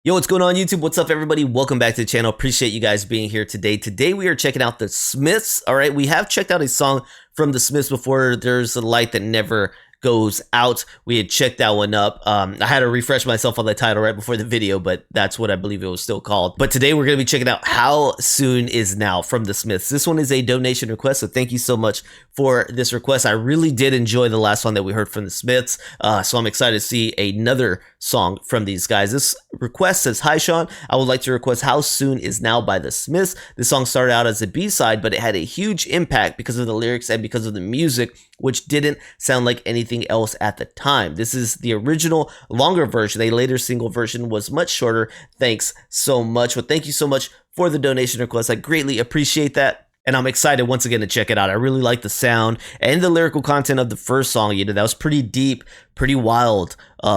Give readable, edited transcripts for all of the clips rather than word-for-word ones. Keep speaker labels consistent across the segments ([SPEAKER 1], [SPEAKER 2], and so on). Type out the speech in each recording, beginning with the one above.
[SPEAKER 1] Yo, what's going on YouTube? What's up everybody? Welcome back to the channel. Appreciate you guys being here today. Today we are checking out the Smiths. All right, we have checked out a song from the Smiths before. There's a light that never goes out. We had checked that one up. I had to refresh myself on the title right before the video, but that's what I believe it was still called. But today we're going to be checking out How Soon Is Now from the Smiths. This one is a donation request, so thank you so much for this request. I really did enjoy the last one that we heard from the Smiths, so I'm excited to see another song from these guys. This request says, "Hi Sean, I would like to request How Soon Is Now by the Smiths. This song started out as a B-side, but it had a huge impact because of the lyrics and because of the music, which didn't sound like anything else at the time. This is the original longer version. A later single version was much shorter. Thanks so much." Well, thank you so much for the donation request. I greatly appreciate that. And I'm excited once again to check it out. I really like the sound and the lyrical content of the first song. You know, that was pretty deep, pretty wild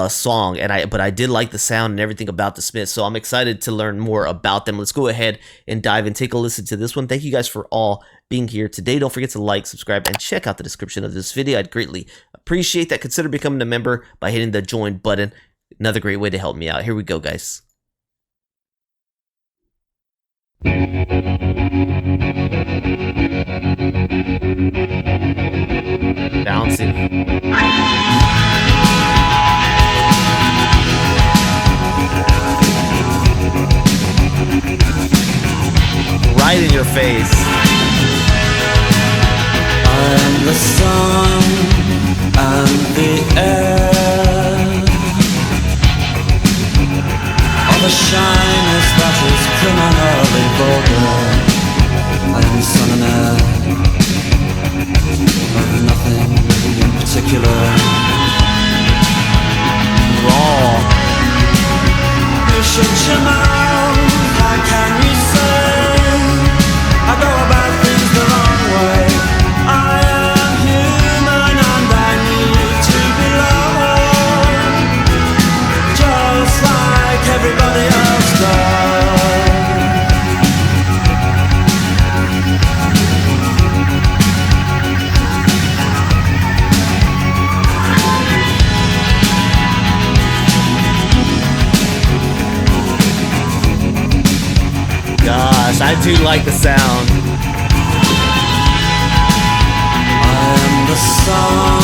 [SPEAKER 1] song. But I did like the sound and everything about the Smiths. So I'm excited to learn more about them. Let's go ahead and dive and take a listen to this one. Thank you guys for all being here today. Don't forget to like, subscribe, and check out the description of this video. I'd greatly appreciate that. Consider becoming a member by hitting the join button. Another great way to help me out. Here we go, guys. Bouncing. Right in your face.
[SPEAKER 2] I'm the sun and the air, all the shyness that is criminally vulgar. I am the sun and air of nothing in particular.
[SPEAKER 1] Raw.
[SPEAKER 2] You shut your mouth, how can you say I go about things the wrong way? I am human and I need to be loved, just like everybody else does.
[SPEAKER 1] Gosh, I do like the sound.
[SPEAKER 2] I am the sun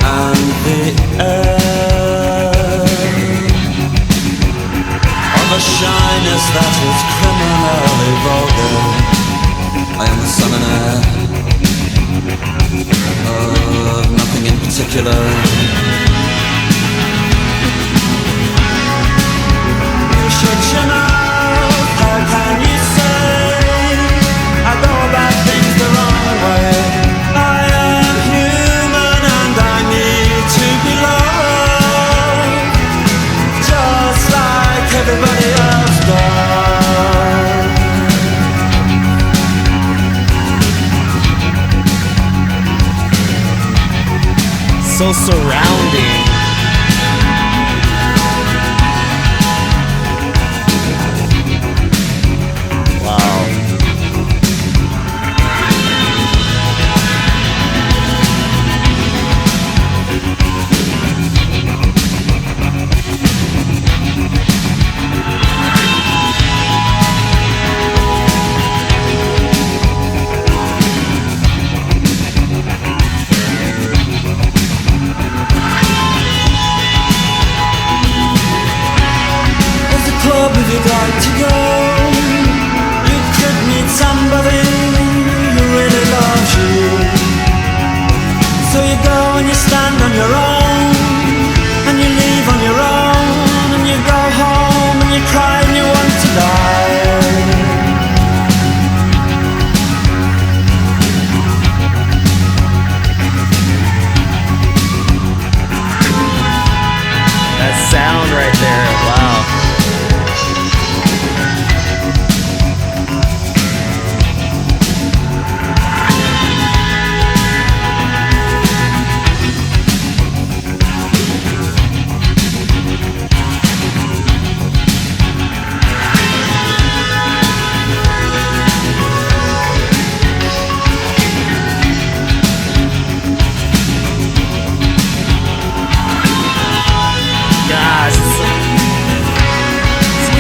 [SPEAKER 2] and the air, all the shyness that is criminally vulgar. I am the sun and air of nothing in particular. You should you know. How can you say I go about things the wrong way? I am human and I need to be loved, just like everybody else does.
[SPEAKER 1] So surrounding.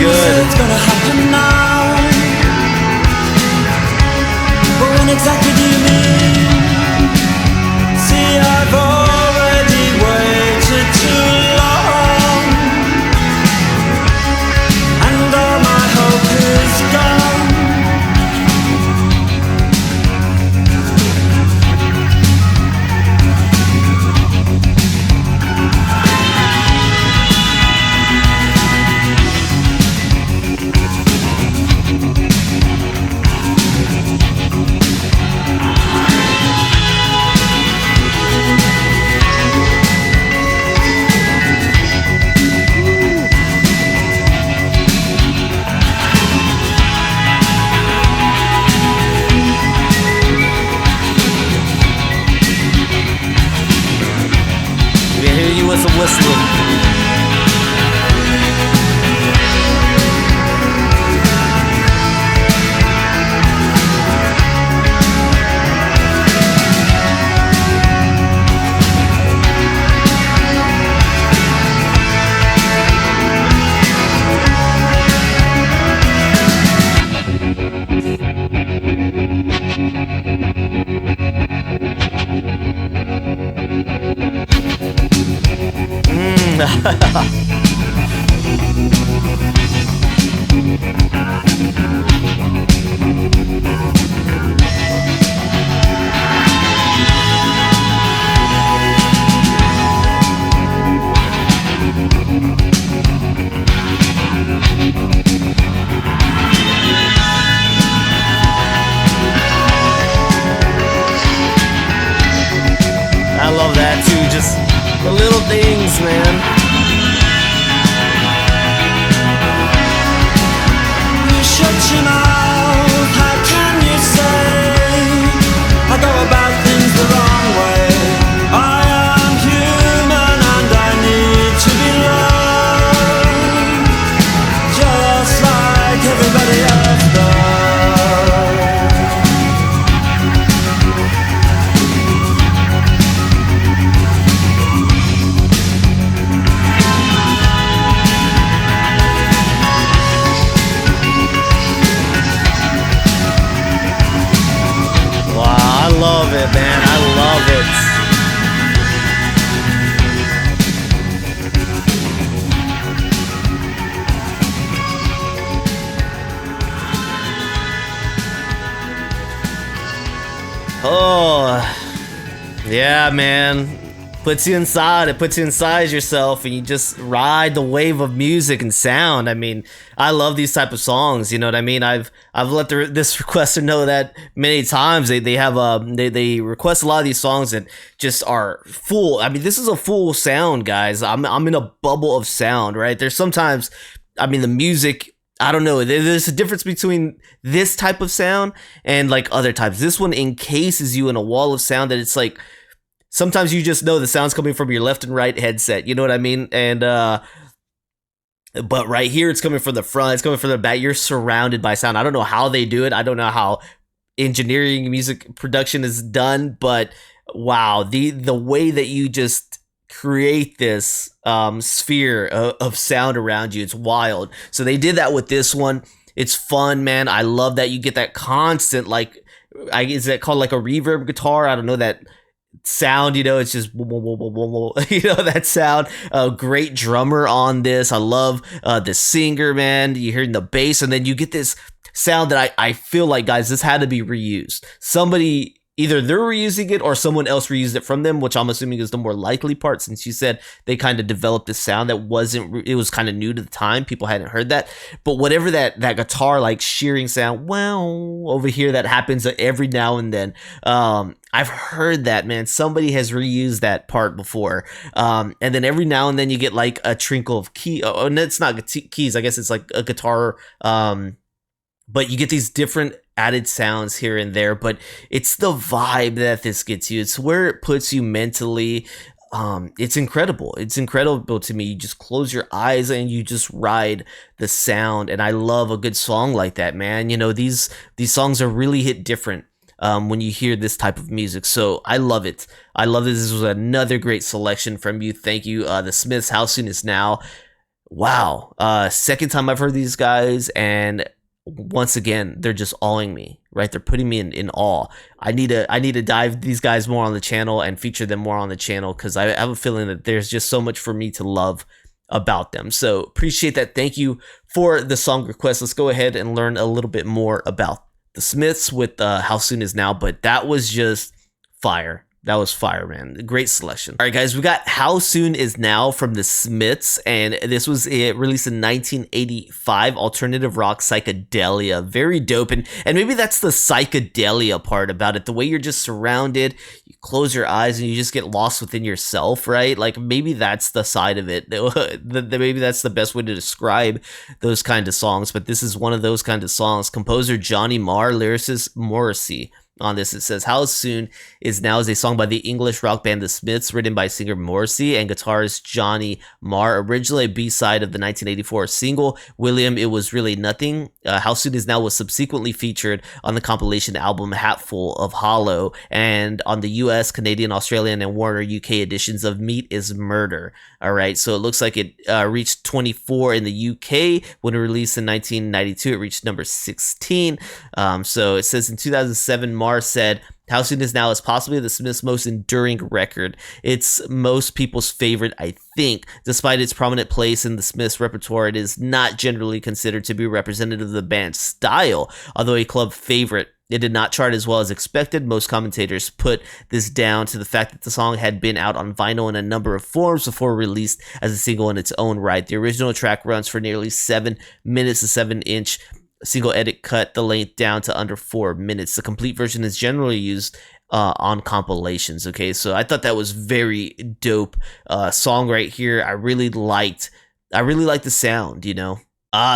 [SPEAKER 1] good.
[SPEAKER 2] It's gonna happen now. But when exactly do you mean? See, I've already waited too long, and all my hope is gone.
[SPEAKER 1] We hear you with some whistling. I love that too, just the little things, man.
[SPEAKER 2] You shut your mouth, how can you say I go about things the wrong way? I am human and I need to be loved, just like everybody else does.
[SPEAKER 1] Wow, I love it, man. I love it. Oh, yeah, man. Puts you inside. It puts you inside yourself, and you just ride the wave of music and sound. I mean, I love these type of songs. You know what I mean? I've let this requester know that many times. They request a lot of these songs that just are full. I mean, this is a full sound, guys. I'm in a bubble of sound, right? There's sometimes, I mean, the music, I don't know. There's a difference between this type of sound and like other types. This one encases you in a wall of sound that it's like, sometimes you just know the sound's coming from your left and right headset. You know what I mean? And, but right here, it's coming from the front. It's coming from the back. You're surrounded by sound. I don't know how they do it. I don't know how engineering music production is done, but wow, the way that you just create this sphere of sound around you, it's wild. So they did that with this one. It's fun, man. I love that you get that constant, like, is that called like a reverb guitar? I don't know, that sound, you know, it's just you know, that sound. Great drummer on this. I love the singer, man. You're hearing the bass, and then you get this sound that I feel like, guys, this had to be reused. Somebody, either they're reusing it or someone else reused it from them, which I'm assuming is the more likely part, since you said they kind of developed a sound that it was kind of new to the time. People hadn't heard that. But whatever that guitar, like, shearing sound, wow, over here, that happens every now and then. I've heard that, man. Somebody has reused that part before. And then every now and then you get like a trinkle of key. Oh, and it's not keys. I guess it's like a guitar. But you get these different added sounds here and there. But it's the vibe that this gets you. It's where it puts you mentally. It's incredible. It's incredible to me. You just close your eyes and you just ride the sound. And I love a good song like that, man. You know, these songs are really hit different when you hear this type of music. So I love it. I love this. This was another great selection from you. Thank you. The Smiths, How Soon Is Now. Wow. Second time I've heard these guys, and once again, they're just awing me, right? They're putting me in awe. I need to dive these guys more on the channel and feature them more on the channel, because I have a feeling that there's just so much for me to love about them. So appreciate that. Thank you for the song request. Let's go ahead and learn a little bit more about the Smiths with How Soon Is Now, but that was just fire. That was fire, man. Great selection. All right, guys, we got How Soon Is Now from the Smiths, and this was released in 1985, alternative rock psychedelia. Very dope, and maybe that's the psychedelia part about it, the way you're just surrounded, you close your eyes and you just get lost within yourself, right? Like, maybe that's the side of it. Maybe that's the best way to describe those kind of songs, but this is one of those kind of songs. Composer Johnny Marr, lyricist Morrissey. On this, it says How Soon Is Now is a song by the English rock band The Smiths, written by singer Morrissey and guitarist Johnny Marr. Originally a B-side of the 1984 single William, It Was Really Nothing. How Soon Is Now was subsequently featured on the compilation album Hatful of Hollow and on the US, Canadian, Australian, and Warner UK editions of Meat is Murder. All right, so it looks like it reached 24 in the UK when it released in 1992. It reached number 16. So it says in 2007, Marr said, How Soon Is Now is possibly the Smiths' most enduring record. It's most people's favorite, I think. Despite its prominent place in the Smiths' repertoire, it is not generally considered to be representative of the band's style. Although a club favorite, it did not chart as well as expected. Most commentators put this down to the fact that the song had been out on vinyl in a number of forms before released as a single in its own right. The original track runs for nearly 7 minutes, a 7-inch single edit cut the length down to under 4 minutes. The complete version is generally used on compilations. Okay, so I thought that was very dope song right here. I really liked the sound, you know.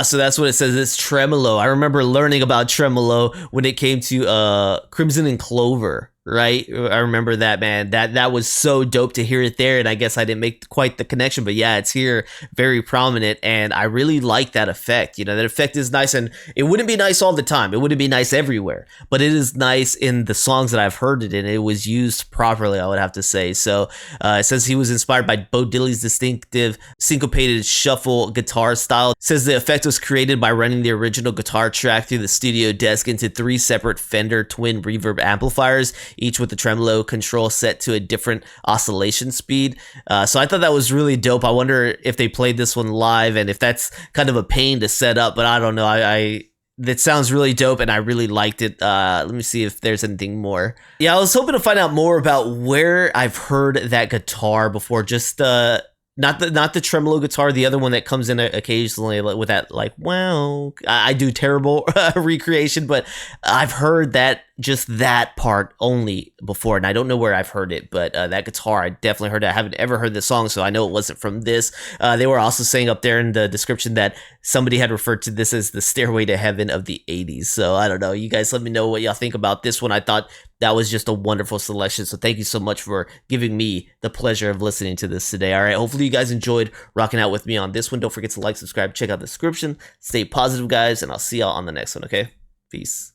[SPEAKER 1] So that's what it says. It's tremolo. I remember learning about tremolo when it came to Crimson and Clover, right? I remember that, man. That was so dope to hear it there, and I guess I didn't make quite the connection, but yeah, it's here, very prominent, and I really like that effect. You know, that effect is nice, and it wouldn't be nice all the time. It wouldn't be nice everywhere, but it is nice in the songs that I've heard it in. It was used properly, I would have to say. So it says he was inspired by Bo Diddley's distinctive syncopated shuffle guitar style. It says the effect was created by running the original guitar track through the studio desk into 3 separate Fender twin reverb amplifiers, each with the tremolo control set to a different oscillation speed. So I thought that was really dope. I wonder if they played this one live and if that's kind of a pain to set up, but I don't know. That sounds really dope, and I really liked it. Let me see if there's anything more. Yeah, I was hoping to find out more about where I've heard that guitar before. Just not the tremolo guitar, the other one that comes in occasionally with that, like, wow. I do terrible recreation, but I've heard that, just that part only before, and I don't know where I've heard it, but that guitar, I definitely heard it. I haven't ever heard this song, so I know it wasn't from this. They were also saying up there in the description that somebody had referred to this as the Stairway to Heaven of the 80s, so I don't know. You guys let me know what y'all think about this one. I thought that was just a wonderful selection, so thank you so much for giving me the pleasure of listening to this today. All right, hopefully you guys enjoyed rocking out with me on this one. Don't forget to like, subscribe, check out the description. Stay positive, guys, and I'll see y'all on the next one, okay? Peace.